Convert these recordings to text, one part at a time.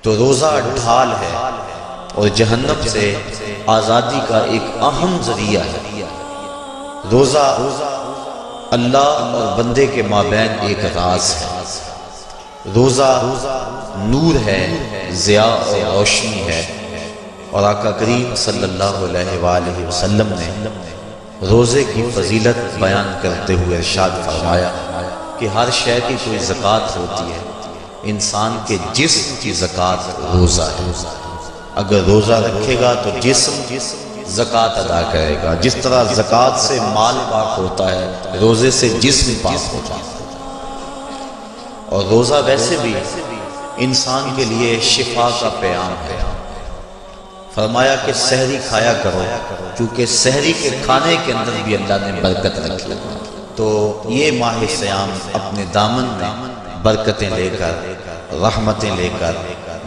تو روزہ ڈھال ہے اور جہنم سے آزادی کا ایک اہم ذریعہ ہے۔ روزہ اللہ اور بندے کے مابین ایک راز ہے۔ روزہ نور ہے، ضیاء اور روشنی ہے، اور آقا کریم صلی اللہ علیہ وآلہ وسلم نے روزے کی فضیلت بیان کرتے ہوئے ارشاد فرمایا کہ ہر شے کی کوئی زکوٰۃ ہوتی ہے، انسان کے جسم کی زکوٰۃ روزہ ہے۔ اگر روزہ رکھے گا تو جسم زکوٰۃ ادا کرے گا، جس طرح زکوٰۃ سے مال پاک ہوتا ہے روزے سے جسم پاک ہوتا ہے۔ اور روزہ ویسے بھی انسان کے لیے شفا کا پیام ہے۔ فرمایا کہ سحری کھایا کرو، کیونکہ سحری کے کھانے کے اندر بھی اللہ نے برکت رکھی۔ تو یہ ماہ سیام اپنے دامن میں برکتیں لے کر، رحمتیں لے کر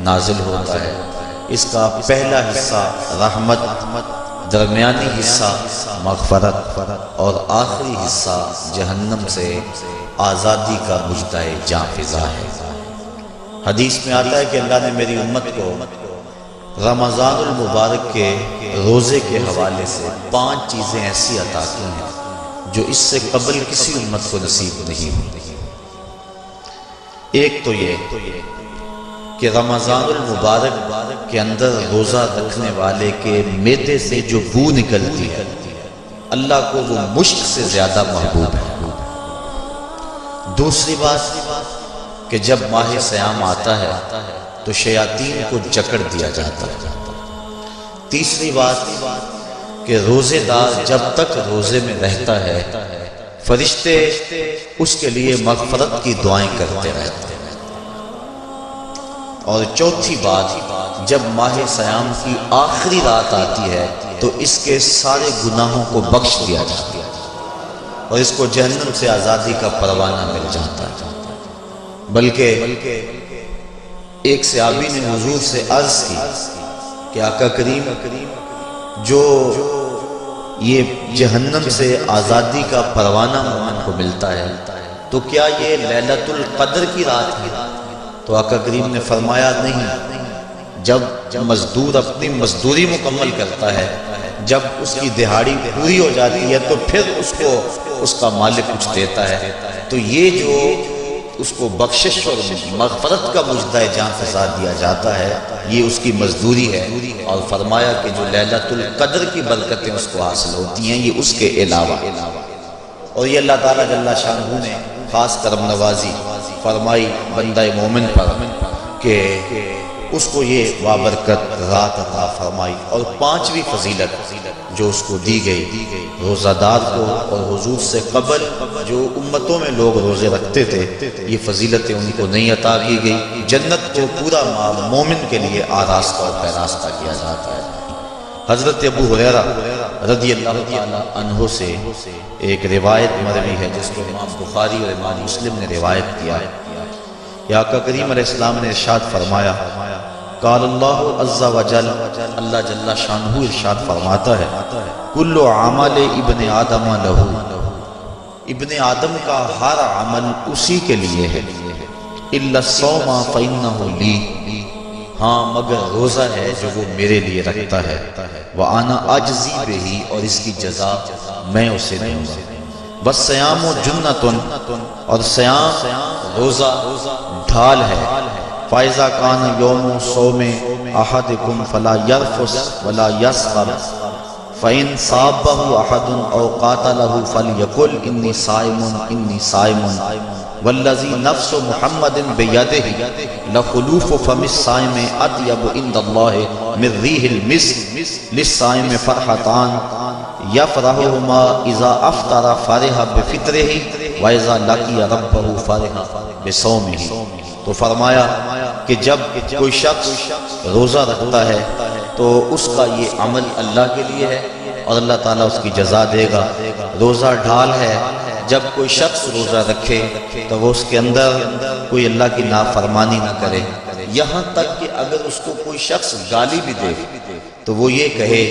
نازل ہوتا ہے۔ اس کا پہلا حصہ رحمت، درمیانی حصہ مغفرت، اور آخری حصہ جہنم سے آزادی کا مژدہ جاں فضا ہے۔ حدیث میں آتا ہے کہ اللہ نے میری امت کو رمضان المبارک کے روزے کے حوالے سے 5 چیزیں ایسی عطا کی ہیں جو اس سے قبل کسی امت کو نصیب نہیں ہوئی۔ ایک تو یہ کہ رمضان المبارک کے اندر روزہ رکھنے والے کے معدے سے جو بو نکلتی ہے اللہ کو وہ مشک سے زیادہ محبوب ہے۔ دوسری بات کہ جب ماہ سیام آتا ہے تو شیاطین کو جکڑ دیا جاتا ہے۔ تیسری بات کہ روزے دار جب تک روزے میں رہتا ہے فرشتے اس کے لیے مغفرت کی دعائیں کرتے رہتے ہیں۔ اور چوتھی بات جب ماہ سیام کی آخری رات آتی ہے تو اس کے سارے گناہوں کو بخش دیا جاتا ہے اور اس کو جہنم سے آزادی کا پروانہ مل جاتا ہے۔ بلکہ ایک صحابی نے حضور سے عرض کی کہ آقا کریم جو یہ جہنم سے آزادی کا پروانہ مومن کو ملتا ہے تو کیا یہ لیلۃ القدر کی رات ہے؟ تو آقا کریم نے فرمایا نہیں، جب مزدور اپنی مزدوری مکمل کرتا ہے، جب اس کی دہاڑی پوری ہو جاتی ہے تو پھر اس کو اس کا مالک کچھ دیتا ہے، تو یہ جو اس کو بخشش اور مغفرت کا مژدہ جاں فضا دیا جاتا ہے یہ اس کی مزدوری ہے۔ اور فرمایا کہ جو لیلۃ القدر کی برکتیں اس کو حاصل ہوتی ہیں یہ اس کے علاوہ، اور یہ اللہ تعالیٰ جل شانہ نے خاص کرم نوازی فرمائی بندہ مومن پر کہ اس کو یہ بابرکت رات عطا فرمائی۔ اور 5ویں فضیلت جو اس کو دی گئی روزہ دار کو، اور حضور سے قبل جو امتوں میں لوگ روزے رکھتے تھے یہ فضیلتیں ان کو نہیں عطا کی گئی۔ جنت کو پورا مومن کے لیے آراستہ اور پیراستہ کیا جاتا ہے۔ حضرت ابو ہریرہ رضی اللہ تعالیٰ عنہ سے ایک روایت مروی ہے جس کو امام بخاری اور امام مسلم نے روایت کیا ہے کہ آقا کریم علیہ السلام نے ارشاد فرمایا، قال اللہ عز وجل، اللہ جل شانہ ارشاد فرماتا ہے، کل عمل ابن آدم لہ، ابن آدم کا ہر عمل اسی کے لیے ہے، الا الصوم فإنہ لی، ہاں مگر روزہ ہے جو وہ میرے لیے رکھتا ہے، وَأَنَا أَجْزِي بِهِ، اور اس کی جزا میں اسے دوں گا، وَالصِّيَامُ جُنَّةٌ، اور سیام روزہ ڈھال ہے، فَإِذَا كَانَ يَوْمُ صَوْمِ أَحَدِكُمْ فَلَا يَرْفُثْ وَلَا يَسْخَرْ فَإِنْ صَابَّهُ أَحَدٌ أَوْ قَاتَلَهُ فَلْيَقُلْ إِنِّي صَائِمٌ والذی نفس محمد بیدہ لخلوف فم الصائم اطیب عند اللہ من ریح المسک للصائم فرحتان یفرحهما اذا افطر فرح بفطرہ واذا لقی ربہ فرح بصومہ۔ تو فرمایا کہ جب کوئی شخص روزہ رکھتا ہے تو اس کا یہ عمل اللہ کے لیے ہے اور اللہ تعالیٰ اس کی جزا دے گا۔ روزہ ڈھال ہے، جب کوئی شخص روزہ رکھے تو وہ اس کے اندر کوئی اللہ کی نافرمانی نہ کرے، یہاں تک کہ اگر اس کو کوئی شخص گالی بھی دے تو وہ یہ کہے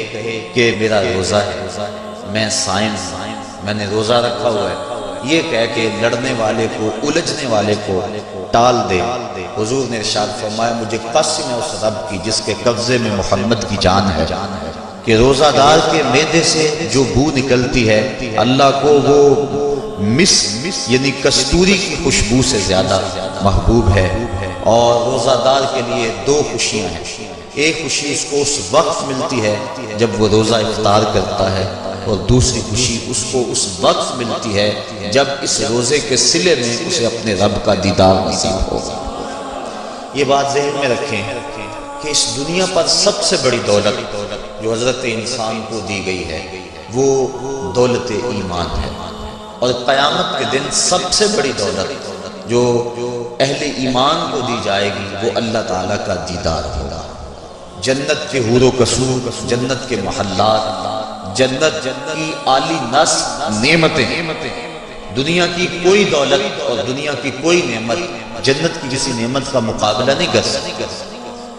کہ میرا روزہ ہے، میں صائم ہوں، میں نے روزہ رکھا ہوا ہے، یہ کہہ کے لڑنے والے کو، الجھنے والے کو ٹال دے۔ حضور نے ارشاد فرمایا مجھے قسم ہے اس رب کی جس کے قبضے میں محمد کی جان ہے کہ روزہ دار کے معدے سے جو بو نکلتی ہے اللہ کو وہ مس یعنی کستوری کی خوشبو سے زیادہ محبوب ہے۔ اور روزہ دار کے لیے دو خوشیاں ہیں، ایک خوشی اس کو اس وقت ملتی ہے جب وہ روزہ افطار کرتا ہے، اور دوسری خوشی اس کو اس وقت ملتی ہے جب اس روزے کے صلے میں اسے اپنے رب کا دیدار نصیب ہوگا۔ یہ بات ذہن میں رکھیں کہ اس دنیا پر سب سے بڑی دولت جو حضرت انسان کو دی گئی ہے وہ دولت ایمان ہے، اور قیامت کے دن سب سے بڑی دولت جو اہل ایمان کو دی جائے گی وہ اللہ تعالیٰ کا دیدار ہوگا۔ جنت کے حور و قصور، جنت کے محلات، جنت کی عالی نصب نعمتیں، دنیا کی کوئی دولت اور دنیا کی کوئی نعمت جنت کی کسی نعمت کا مقابلہ نہیں کر سکتی،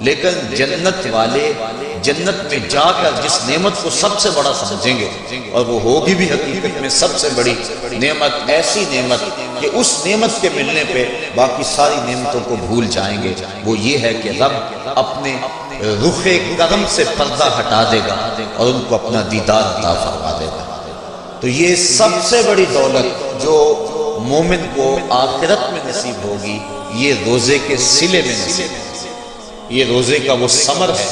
لیکن جنت والے جنت میں جا کر جس نعمت کو سب سے بڑا سمجھیں گے، اور وہ ہوگی بھی حقیقت میں سب سے بڑی نعمت، ایسی نعمت کہ اس نعمت کے ملنے پہ باقی ساری نعمتوں کو بھول جائیں گے، وہ یہ ہے کہ رب اپنے رخ کرم سے پردہ ہٹا دے گا اور ان کو اپنا دیدار عطا فرما دے گا۔ تو یہ سب سے بڑی دولت جو مومن کو آخرت میں نصیب ہوگی یہ روزے کے صلے میں نصیب ہوگی۔ یہ روزے کا وہ ثمر ہے،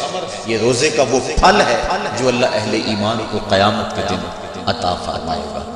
یہ روزے کا وہ پھل ہے جو اللہ اہل ایمان کو قیامت کے دن عطا فرمائے گا۔